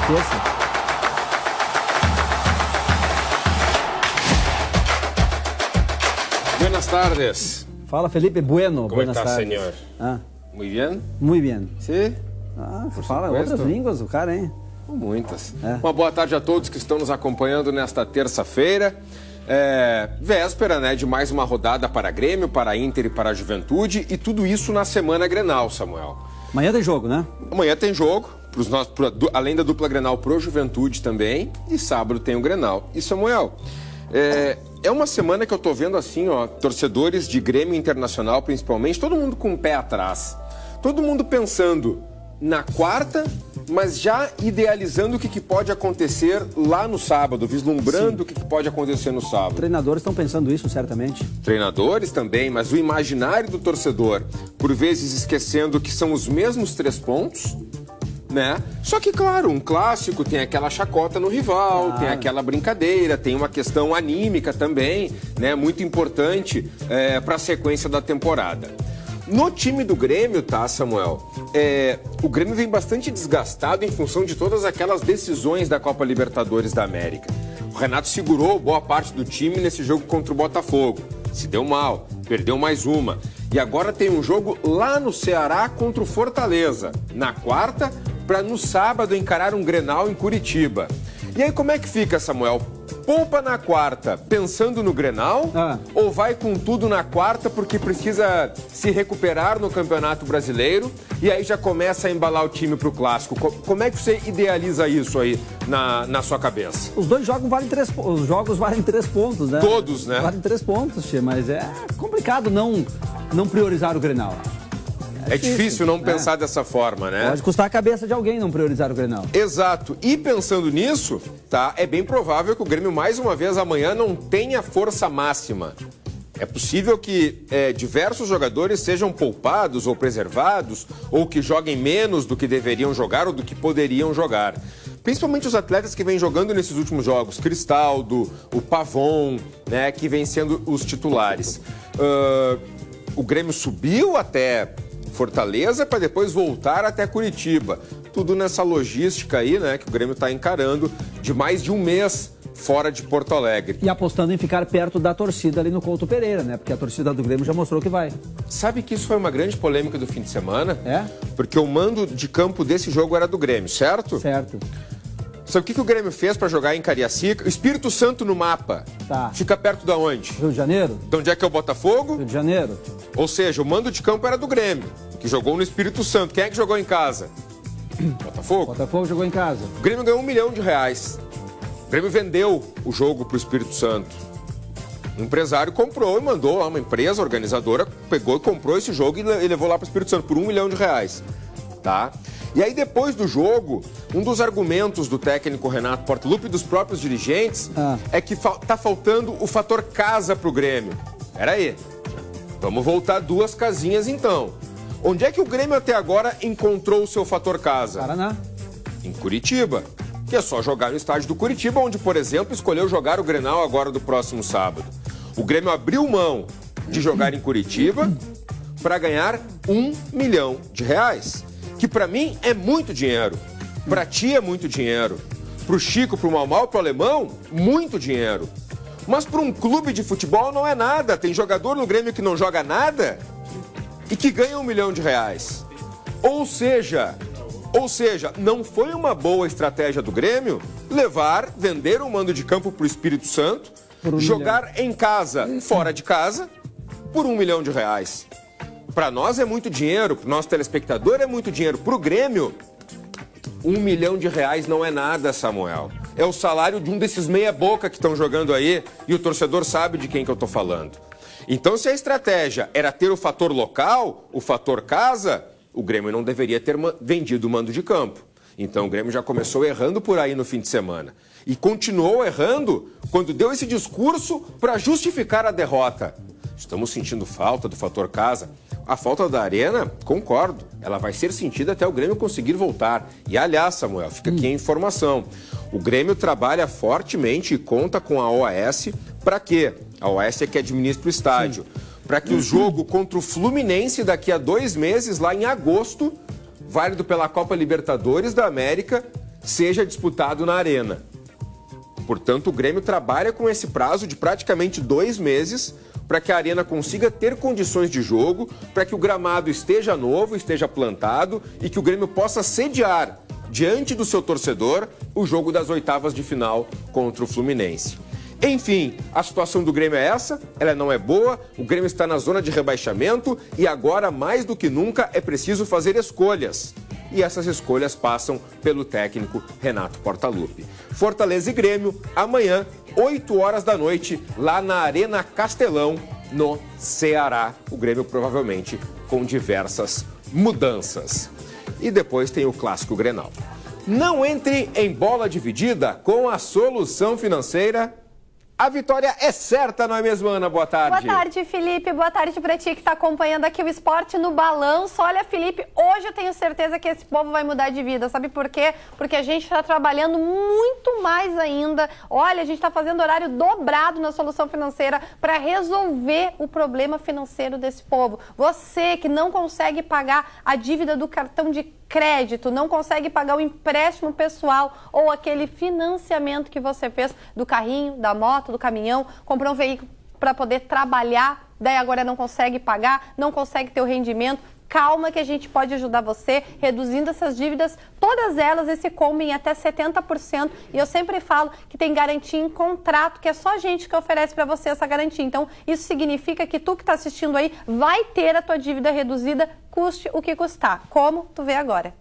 terça. Buenas tardes. Fala, Felipe Bueno. ¿Cómo está, señor? Ah, Muy bien? muito bem. Sim? Ah, Por fala supuesto. outras línguas, o cara, hein? Muitas. É. Uma boa tarde a todos que estão nos acompanhando nesta terça-feira. Véspera, né, de mais uma rodada para Grêmio, para Inter e para a Juventude. E tudo isso na semana Grenal, Samuel. Amanhã tem jogo, né? Amanhã tem jogo, além da dupla Grenal pro Juventude também. E sábado tem o Grenal. E, Samuel, é uma semana que eu tô vendo assim, ó, torcedores de Grêmio Internacional, principalmente, todo mundo com o pé atrás. Todo mundo pensando na quarta, mas já idealizando o que pode acontecer lá no sábado, vislumbrando o que pode acontecer no sábado. Treinadores estão pensando isso, certamente. Treinadores também, mas o imaginário do torcedor, por vezes esquecendo que são os mesmos 3 pontos, né? Só que, claro, um clássico tem aquela chacota no rival, tem aquela brincadeira, tem uma questão anímica também, né? Muito importante para a sequência da temporada. No time do Grêmio, tá, Samuel? O Grêmio vem bastante desgastado em função de todas aquelas decisões da Copa Libertadores da América. O Renato segurou boa parte do time nesse jogo contra o Botafogo. Se deu mal, perdeu mais uma. E agora tem um jogo lá no Ceará contra o Fortaleza, na quarta, para no sábado encarar um Grenal em Curitiba. E aí como é que fica, Samuel? Poupa na quarta pensando no Grenal ou vai com tudo na quarta porque precisa se recuperar no Campeonato Brasileiro e aí já começa a embalar o time pro Clássico? Como é que você idealiza isso aí na sua cabeça? Os dois jogos valem 3 pontos. Os jogos valem 3 pontos, né? Todos, né? Valem 3 pontos, tia, mas é complicado não priorizar o Grenal. É difícil não pensar dessa forma, né? Pode custar a cabeça de alguém não priorizar o Grenal. Exato. E pensando nisso, tá? É bem provável que o Grêmio, mais uma vez, amanhã não tenha força máxima. É possível que diversos jogadores sejam poupados ou preservados, ou que joguem menos do que deveriam jogar ou do que poderiam jogar. Principalmente os atletas que vêm jogando nesses últimos jogos. Cristaldo, o Pavon, né? Que vêm sendo os titulares. O Grêmio subiu até Fortaleza para depois voltar até Curitiba. Tudo nessa logística aí, né, que o Grêmio está encarando de mais de um mês fora de Porto Alegre. E apostando em ficar perto da torcida ali no Couto Pereira, né? Porque a torcida do Grêmio já mostrou que vai. Sabe que isso foi uma grande polêmica do fim de semana? É? Porque o mando de campo desse jogo era do Grêmio, certo? Certo. Sabe o que o Grêmio fez para jogar em Cariacica? O Espírito Santo no mapa. Tá. Fica perto da onde? Rio de Janeiro? De onde é que é o Botafogo? Rio de Janeiro? Ou seja, o mando de campo era do Grêmio, que jogou no Espírito Santo. Quem é que jogou em casa? Botafogo. Botafogo jogou em casa. O Grêmio ganhou R$1 milhão. O Grêmio vendeu o jogo para o Espírito Santo. O empresário comprou e mandou lá, uma empresa organizadora pegou e comprou esse jogo e levou lá para o Espírito Santo por R$1 milhão. Tá? E aí, depois do jogo, um dos argumentos do técnico Renato Portaluppi e dos próprios dirigentes é que tá faltando o fator casa pro Grêmio. Pera aí, vamos voltar 2 casinhas então. Onde é que o Grêmio até agora encontrou o seu fator casa? Paraná. Em Curitiba, que é só jogar no estádio do Curitiba, onde, por exemplo, escolheu jogar o Grenal agora do próximo sábado. O Grêmio abriu mão de jogar em Curitiba para ganhar R$1 milhão. Que pra mim é muito dinheiro. Pra ti é muito dinheiro. Pro Chico, pro Malmal, pro Alemão, muito dinheiro. Mas pra um clube de futebol não é nada. Tem jogador no Grêmio que não joga nada e que ganha R$1 milhão. Ou seja, não foi uma boa estratégia do Grêmio vender o mando de campo pro Espírito Santo, jogar em casa, fora de casa, por R$1 milhão. Para nós é muito dinheiro, para o nosso telespectador é muito dinheiro. Para o Grêmio, R$1 milhão não é nada, Samuel. É o salário de um desses meia-boca que estão jogando aí e o torcedor sabe de quem que eu estou falando. Então, se a estratégia era ter o fator local, o fator casa, o Grêmio não deveria ter vendido o mando de campo. Então, o Grêmio já começou errando por aí no fim de semana. E continuou errando quando deu esse discurso para justificar a derrota. Estamos sentindo falta do fator casa. A falta da Arena, concordo, ela vai ser sentida até o Grêmio conseguir voltar. E, aliás, Samuel, fica aqui a informação. O Grêmio trabalha fortemente e conta com a OAS para quê? A OAS é que administra o estádio. Para que o jogo contra o Fluminense daqui a 2 meses, lá em agosto, válido pela Copa Libertadores da América, seja disputado na Arena. Portanto, o Grêmio trabalha com esse prazo de praticamente 2 meses para que a Arena consiga ter condições de jogo, para que o gramado esteja novo, esteja plantado e que o Grêmio possa sediar, diante do seu torcedor, o jogo das oitavas de final contra o Fluminense. Enfim, a situação do Grêmio é essa, ela não é boa, o Grêmio está na zona de rebaixamento e agora, mais do que nunca, é preciso fazer escolhas. E essas escolhas passam pelo técnico Renato Portaluppi. Fortaleza e Grêmio, amanhã, 8 horas da noite, lá na Arena Castelão, no Ceará. O Grêmio provavelmente com diversas mudanças. E depois tem o clássico Grenal. Não entre em bola dividida com a Solução Financeira. A vitória é certa, não é mesmo, Ana? Boa tarde. Boa tarde, Felipe. Boa tarde pra ti que tá acompanhando aqui o Esporte no Balanço. Olha, Felipe, hoje eu tenho certeza que esse povo vai mudar de vida. Sabe por quê? Porque a gente tá trabalhando muito mais ainda. Olha, a gente tá fazendo horário dobrado na Solução Financeira para resolver o problema financeiro desse povo. Você que não consegue pagar a dívida do cartão de crédito, não consegue pagar o empréstimo pessoal ou aquele financiamento que você fez do carrinho, da moto, do caminhão, comprou um veículo para poder trabalhar, daí agora não consegue pagar, não consegue ter o rendimento. Calma que a gente pode ajudar você reduzindo essas dívidas, todas elas, esse combo em até 70%. E eu sempre falo que tem garantia em contrato, que é só a gente que oferece para você essa garantia. Então, isso significa que tu que está assistindo aí vai ter a tua dívida reduzida, custe o que custar. Como? Tu vê agora.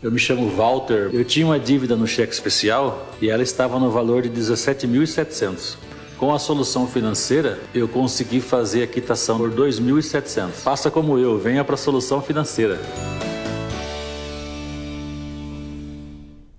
Eu me chamo Walter, eu tinha uma dívida no cheque especial e ela estava no valor de 17.700. Com a Solução Financeira, eu consegui fazer a quitação por 2.700. Faça como eu, venha para a Solução Financeira.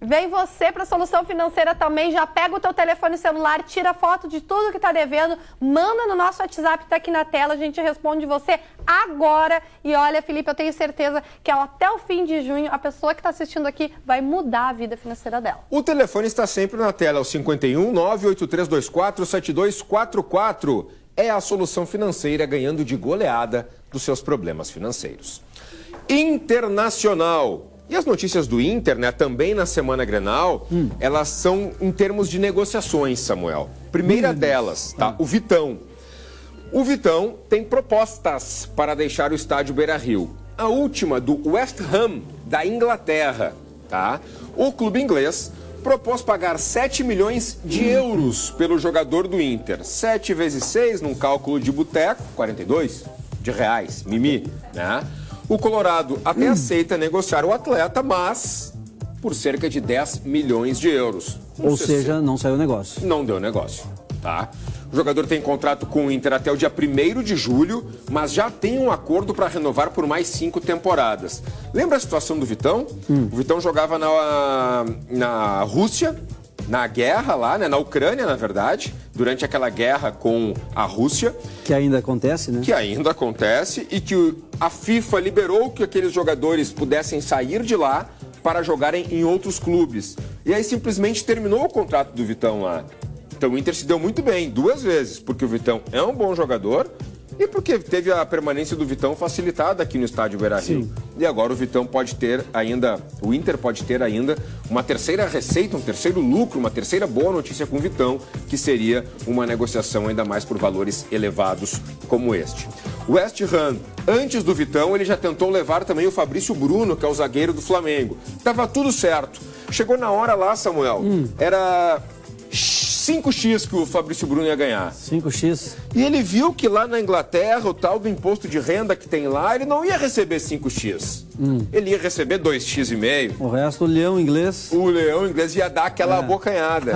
Vem você para a Solução Financeira também, já pega o teu telefone celular, tira foto de tudo que está devendo, manda no nosso WhatsApp, está aqui na tela, a gente responde você agora. E olha, Felipe, eu tenho certeza que até o fim de junho, a pessoa que está assistindo aqui vai mudar a vida financeira dela. O telefone está sempre na tela, é o 51 98324 7244. É a Solução Financeira ganhando de goleada dos seus problemas financeiros. Internacional. E as notícias do Inter, né, também na Semana Grenal, elas são em termos de negociações, Samuel. Primeira delas, tá? O Vitão. O Vitão tem propostas para deixar o estádio Beira-Rio. A última do West Ham, da Inglaterra, tá? O clube inglês propôs pagar 7 milhões de euros pelo jogador do Inter. 7 vezes 6, num cálculo de boteco, 42 de reais, mimi, né? O Colorado até aceita negociar o atleta, mas por cerca de 10 milhões de euros. Ou seja, não saiu negócio. Não deu negócio, tá? O jogador tem contrato com o Inter até o dia 1º de julho, mas já tem um acordo para renovar por mais 5 temporadas. Lembra a situação do Vitão? O Vitão jogava na Rússia, na guerra lá, né? Na Ucrânia, na verdade, durante aquela guerra com a Rússia. Que ainda acontece, né? Que ainda acontece e que a FIFA liberou que aqueles jogadores pudessem sair de lá para jogarem em outros clubes. E aí simplesmente terminou o contrato do Vitão lá. Então o Inter se deu muito bem, 2 vezes, porque o Vitão é um bom jogador e porque teve a permanência do Vitão facilitada aqui no estádio Beira-Rio. E agora o Vitão pode ter ainda, o Inter pode ter ainda uma terceira receita, um terceiro lucro, uma terceira boa notícia com o Vitão, que seria uma negociação ainda mais por valores elevados como este. O West Ham, antes do Vitão, ele já tentou levar também o Fabrício Bruno, que é o zagueiro do Flamengo. Tava tudo certo. Chegou na hora lá, Samuel, era 5x que o Fabrício Bruno ia ganhar. 5x. E ele viu que lá na Inglaterra, o tal do imposto de renda que tem lá, ele não ia receber 5x. Ele ia receber 2x5. O resto, o leão inglês. O leão inglês ia dar aquela abocanhada.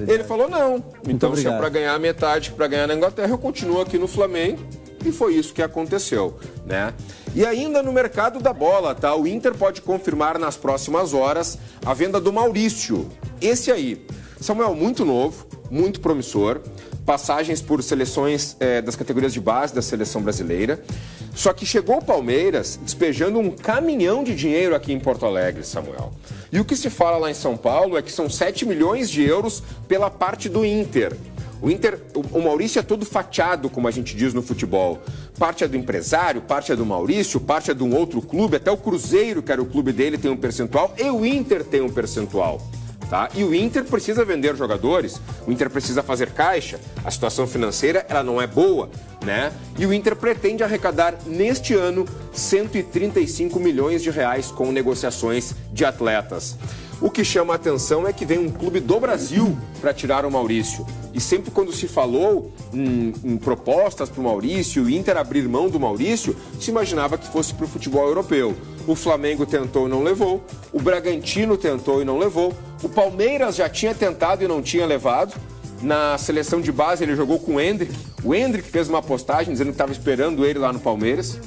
Ele falou, não. Então, se é para ganhar metade que para ganhar na Inglaterra, eu continuo aqui no Flamengo. E foi isso que aconteceu, né? E ainda no mercado da bola, tá? O Inter pode confirmar nas próximas horas a venda do Maurício. Esse aí. Samuel, muito novo, muito promissor, passagens por seleções das categorias de base da seleção brasileira. Só que chegou o Palmeiras despejando um caminhão de dinheiro aqui em Porto Alegre, Samuel. E o que se fala lá em São Paulo é que são 7 milhões de euros pela parte do Inter. O Maurício é todo fatiado, como a gente diz no futebol. Parte é do empresário, parte é do Maurício, parte é de um outro clube, até o Cruzeiro, que era o clube dele, tem um percentual, e o Inter tem um percentual. Tá? E o Inter precisa vender jogadores, o Inter precisa fazer caixa, a situação financeira ela não é boa, né? E o Inter pretende arrecadar neste ano 135 milhões de reais com negociações de atletas. O que chama a atenção é que vem um clube do Brasil para tirar o Maurício. E sempre quando se falou em propostas para o Maurício, o Inter abrir mão do Maurício, se imaginava que fosse para o futebol europeu. O Flamengo tentou e não levou, o Bragantino tentou e não levou, o Palmeiras já tinha tentado e não tinha levado. Na seleção de base ele jogou com o Endrick fez uma postagem dizendo que estava esperando ele lá no Palmeiras.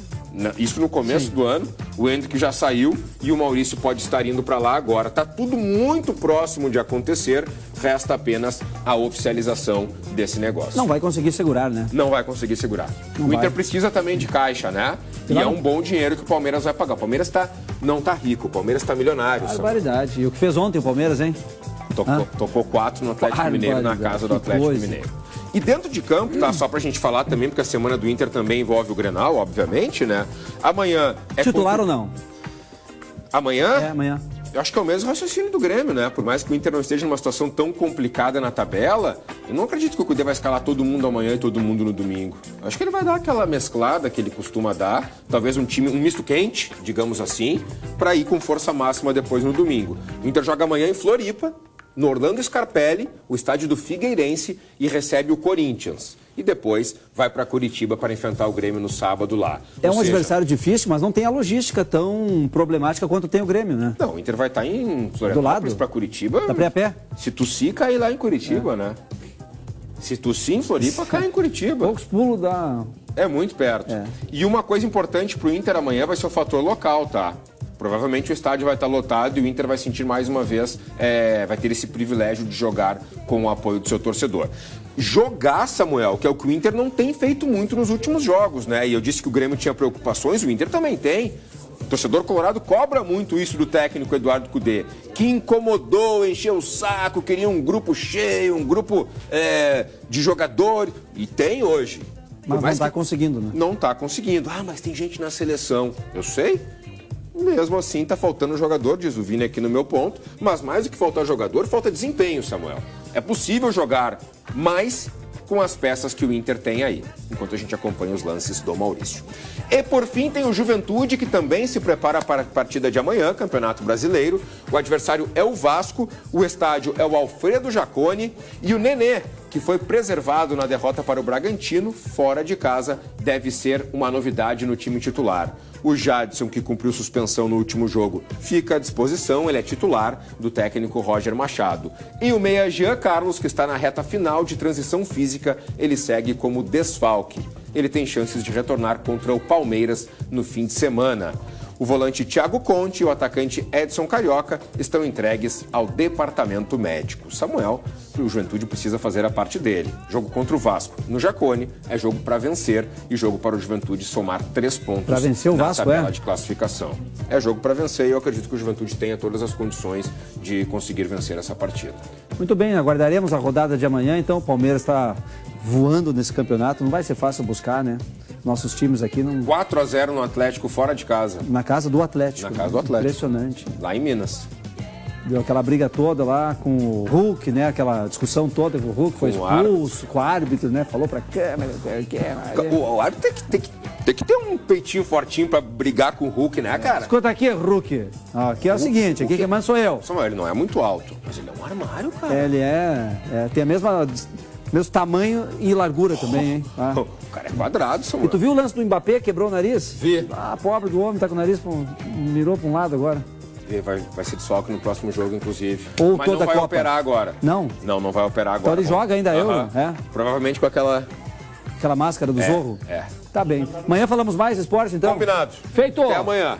Isso no começo do ano, o Endrick já saiu e o Maurício pode estar indo para lá agora. Está tudo muito próximo de acontecer, resta apenas a oficialização desse negócio. Não vai conseguir segurar, né? Não vai conseguir segurar. O Inter precisa também de caixa, né? E é um bom dinheiro que o Palmeiras vai pagar. O Palmeiras não está rico, o Palmeiras está milionário. Barbaridade. E o que fez ontem o Palmeiras, hein? Tocou 4 no Atlético Mineiro, na casa do Atlético Mineiro. E dentro de campo, tá? Só pra gente falar também, porque a semana do Inter também envolve o Grenal, obviamente, né? Amanhã é... Titular ou não? Amanhã? É, amanhã. Eu acho que é o mesmo raciocínio do Grêmio, né? Por mais que o Inter não esteja numa situação tão complicada na tabela, eu não acredito que o Cudê vai escalar todo mundo amanhã e todo mundo no domingo. Eu acho que ele vai dar aquela mesclada que ele costuma dar, talvez um misto quente, digamos assim, pra ir com força máxima depois no domingo. O Inter joga amanhã em Floripa, no Orlando Scarpelli, o estádio do Figueirense, e recebe o Corinthians. E depois vai para Curitiba para enfrentar o Grêmio no sábado lá. É um adversário difícil, mas não tem a logística tão problemática quanto tem o Grêmio, né? Não, o Inter vai estar em Florianópolis para Curitiba. Dá pra ir a pé? Se tossir, cai lá em Curitiba, né? Se tossir em Floripa, cai em Curitiba. Poucos pulos da... É muito perto. E uma coisa importante para o Inter amanhã vai ser o fator local, tá? Provavelmente o estádio vai estar lotado e o Inter vai sentir mais uma vez, vai ter esse privilégio de jogar com o apoio do seu torcedor. Jogar, Samuel, que é o que o Inter não tem feito muito nos últimos jogos, né? E eu disse que o Grêmio tinha preocupações, o Inter também tem. O torcedor colorado cobra muito isso do técnico Eduardo Cudê, que incomodou, encheu o saco, queria um grupo cheio, um grupo de jogadores. E tem hoje. Mas não está conseguindo, né? Não está conseguindo. Ah, mas tem gente na seleção. Eu sei. Mesmo assim, está faltando jogador, diz o Vini aqui no meu ponto. Mas mais do que faltar jogador, falta desempenho, Samuel. É possível jogar mais com as peças que o Inter tem aí, enquanto a gente acompanha os lances do Maurício. E por fim tem o Juventude, que também se prepara para a partida de amanhã, Campeonato Brasileiro. O adversário é o Vasco, o estádio é o Alfredo Jaconi e o Nenê, que foi preservado na derrota para o Bragantino, fora de casa, deve ser uma novidade no time titular. O Jadson, que cumpriu suspensão no último jogo, fica à disposição, ele é titular do técnico Roger Machado. E o meia Jean Carlos, que está na reta final de transição física, ele segue como desfalque. Ele tem chances de retornar contra o Palmeiras no fim de semana. O volante Thiago Conte e o atacante Edson Carioca estão entregues ao departamento médico. Samuel, o Juventude precisa fazer a parte dele. Jogo contra o Vasco no Jaconi é jogo para vencer e jogo para o Juventude somar 3 pontos para vencer o Vasco, na tabela de classificação. É jogo para vencer e eu acredito que o Juventude tenha todas as condições de conseguir vencer essa partida. Muito bem, aguardaremos a rodada de amanhã. Então o Palmeiras está voando nesse campeonato. Não vai ser fácil buscar, né? Nossos times aqui não... 4-0 no Atlético fora de casa. Na casa do Atlético. Na casa do Atlético. Impressionante. Lá em Minas. Deu aquela briga toda lá com o Hulk, né? Aquela discussão toda com o Hulk, foi expulso, com o árbitro, né? Falou pra câmera. O árbitro tem que ter um peitinho fortinho pra brigar com o Hulk, né, cara? Escuta aqui, Hulk. Aqui é o seguinte, aqui quem manda sou eu. Samuel, ele não é muito alto, mas ele é um armário, cara. Ele tem a mesmo tamanho e largura também, hein? O cara é quadrado, Samuel. E tu viu o lance do Mbappé, quebrou o nariz? Vi. Pobre do homem, tá com o nariz, mirou pra um lado agora. Vai ser desfalque no próximo jogo, inclusive. Ou mas toda não vai Copa. Operar agora. Não? Não vai operar agora. Então ele joga ainda Euro, Provavelmente com aquela máscara do Zorro? É. Tá bem. Amanhã falamos mais esporte, então? Combinado. Feito. Até amanhã.